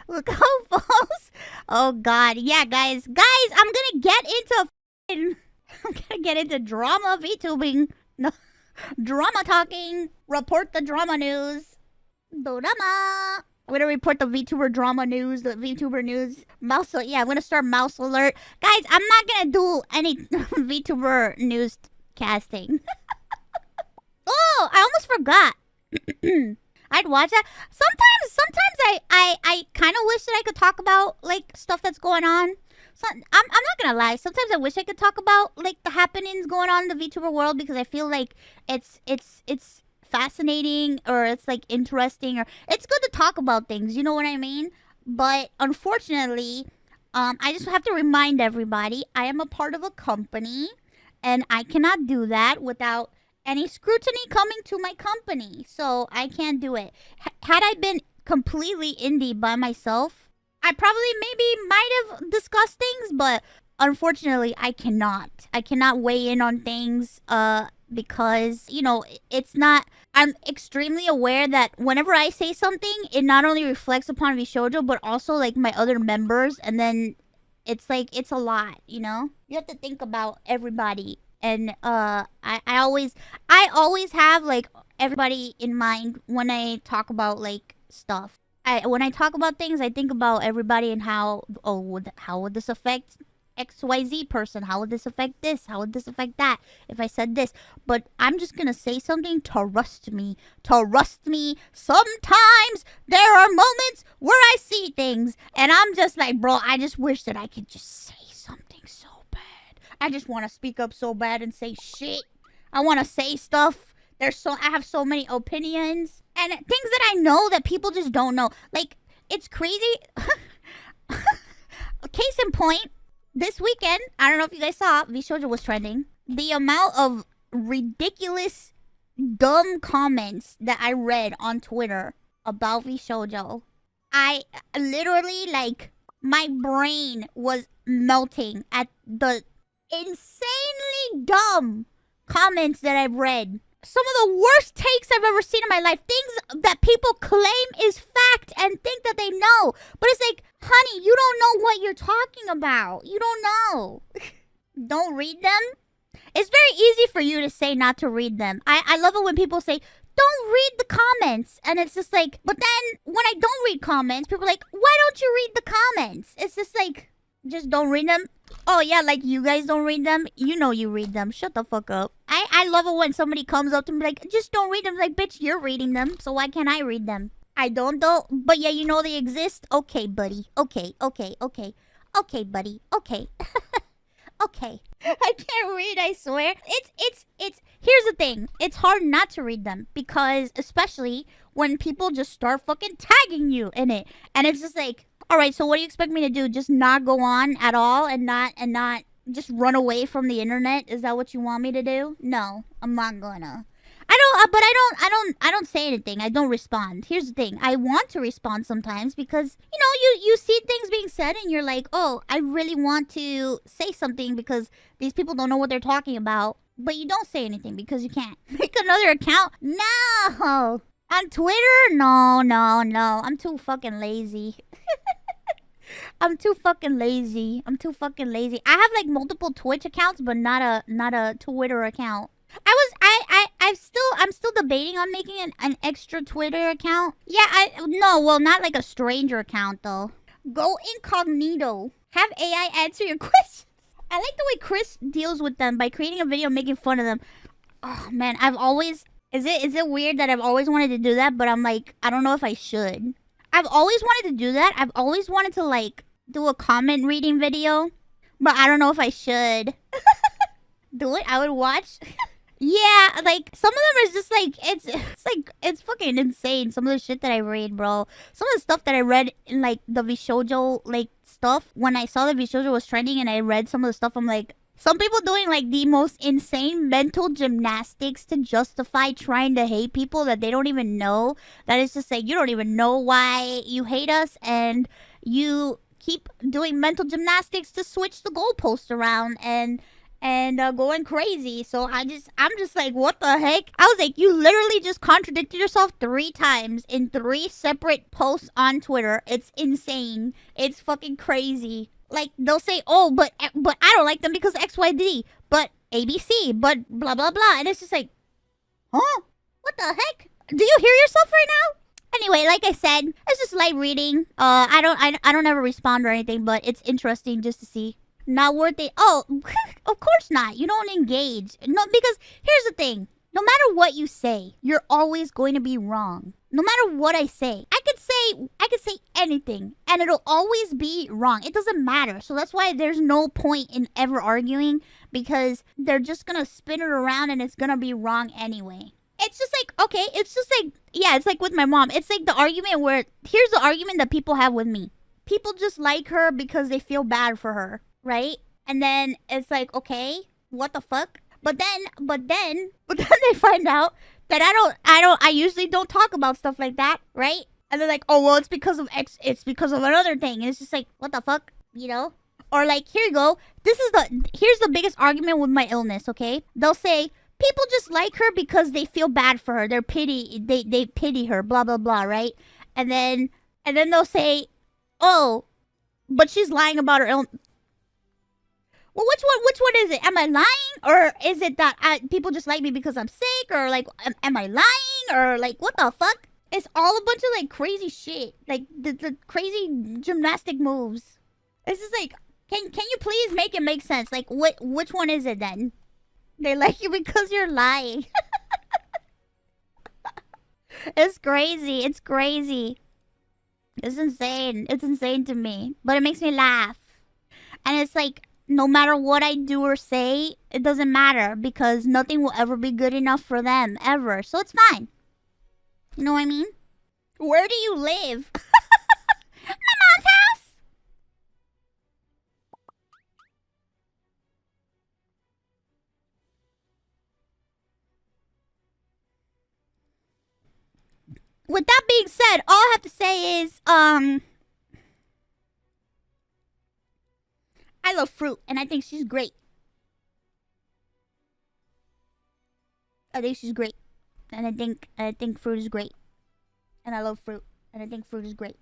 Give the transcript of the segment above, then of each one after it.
Look how false. Oh God, yeah, guys, I'm gonna get into I'm gonna get into drama VTubing, no, drama talking. Report the drama news. Drama. I'm gonna report the VTuber drama news, the VTuber news. Mouse, yeah, I'm gonna start mouse alert, guys. I'm not gonna do any VTuber news casting. Oh, I almost forgot. I'd watch that. Sometimes I kind of wish that I could talk about like stuff that's going on. So I'm not gonna lie. Sometimes I wish I could talk about like the happenings going on in the VTuber world because I feel like it's fascinating or it's like interesting or it's good to talk about things. You know what I mean? But unfortunately, I just have to remind everybody I am a part of a company, and I cannot do that without any scrutiny coming to my company. So I can't do it. Had I been completely indie by myself, I probably maybe might have discussed things, but unfortunately I cannot. I cannot weigh in on things because, you know, it's not... I'm extremely aware that whenever I say something, it not only reflects upon VShojo, but also like my other members, and then it's like, it's a lot, you know? You have to think about everybody. And I always have like everybody in mind when I talk about like stuff. When I talk about things, I think about everybody and how would this affect XYZ person? How would this affect this? How would this affect that if I said this? But I'm just gonna say something to rust me. Sometimes there are moments where I see things and I'm just like, bro, I just wish that I could just say something so bad. I just want to speak up so bad and say shit. I want to say stuff. I have so many opinions and things that I know that people just don't know. Like, it's crazy. Case in point, this weekend, I don't know if you guys saw, VShojo was trending. The amount of ridiculous, dumb comments that I read on Twitter about VShojo. I literally, like, my brain was melting at the insanely dumb comments that I've read. Some of the worst takes I've ever seen in my life. Things that people claim is fact and think that they know. But it's like, honey, you don't know what you're talking about. You don't know. Don't read them. It's very easy for you to say not to read them. I love it when people say, don't read the comments. And it's just like, but then when I don't read comments, people are like, why don't you read the comments? It's just like, just don't read them. Oh yeah, like you guys don't read them. You know you read them. Shut the fuck up. I love it when somebody comes up to me like, just don't read them. Like, bitch, you're reading them, so why can't I read them? I don't though. But yeah, you know they exist. Okay, buddy. Okay, buddy. Okay. Okay. I can't read, I swear. It's here's the thing. It's hard not to read them because especially when people just start fucking tagging you in it. And it's just like, all right, so what do you expect me to do? Just not go on at all and not just run away from the internet? Is that what you want me to do? No, I'm not gonna. I don't say anything. I don't respond. Here's the thing. I want to respond sometimes because, you know, you see things being said and you're like, oh, I really want to say something because these people don't know what they're talking about. But you don't say anything because you can't. Make another account? No. On Twitter? No. I'm too fucking lazy. I'm too fucking lazy. I have like multiple Twitch accounts, but not a Twitter account. I'm still debating on making an extra Twitter account. Yeah, well, not like a stranger account though. Go incognito. Have AI answer your questions. I like the way Chris deals with them by creating a video making fun of them. Oh man, is it weird that I've always wanted to do that, but I'm like, I don't know if I should. I've always wanted to do that. I've always wanted to like do a comment reading video, but I don't know if I should. Do it? I would watch. Yeah, like some of them is just like it's fucking insane. Some of the shit that I read, bro. Some of the stuff that I read in like the VShojo like stuff. When I saw that VShojo was trending and I read some of the stuff, I'm like, some people doing like the most insane mental gymnastics to justify trying to hate people that they don't even know. That is to say, you don't even know why you hate us, and you keep doing mental gymnastics to switch the goalpost around and and going crazy. So I'm just like, what the heck? I was like, you literally just contradicted yourself 3 times in 3 separate posts on Twitter. It's insane. It's fucking crazy. Like they'll say, oh, but I don't like them because XYZ, but ABC, but blah blah blah, and it's just like, huh? What the heck? Do you hear yourself right now? Anyway, like I said, it's just light reading. I don't ever respond or anything, but it's interesting just to see. Not worth it. Oh, of course not. You don't engage. No, because here's the thing. No matter what you say, you're always going to be wrong. No matter what I say. I could say anything and it'll always be wrong. It doesn't matter. So that's why there's no point in ever arguing, because they're just going to spin it around and it's going to be wrong anyway. It's just like, okay, it's just like, yeah, it's like with my mom. It's like the argument where, here's the argument that people have with me. People just like her because they feel bad for her, right? And then it's like, okay, what the fuck? But then they find out that I usually don't talk about stuff like that, right? And they're like, oh, well, it's because of it's because of another thing. And it's just like, what the fuck? You know? Or like, here you go. Here's the biggest argument with my illness, okay? They'll say, people just like her because they feel bad for her. They pity her, blah blah blah, right? And then they'll say, "Oh, but she's lying about her illness." Well, which one is it? Am I lying, or is it that people just like me because I'm sick, or like am I lying, or like what the fuck? It's all a bunch of like crazy shit, like the crazy gymnastic moves. It's just like, can you please make it make sense? Like which one is it then? They like you because you're lying. It's crazy. It's crazy. It's insane. It's insane to me. But it makes me laugh. And it's like, no matter what I do or say, it doesn't matter, because nothing will ever be good enough for them, ever. So it's fine. You know what I mean? Where do you live? My mom's house. With that being said, all I have to say is, I love fruit, and I think she's great. I think she's great, and I think fruit is great, and I love fruit, and I think fruit is great.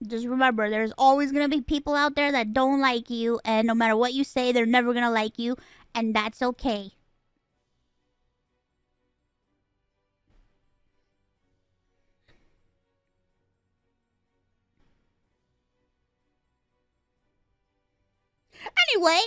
Just remember, there's always gonna be people out there that don't like you, and no matter what you say, they're never gonna like you, and that's okay. Anyway.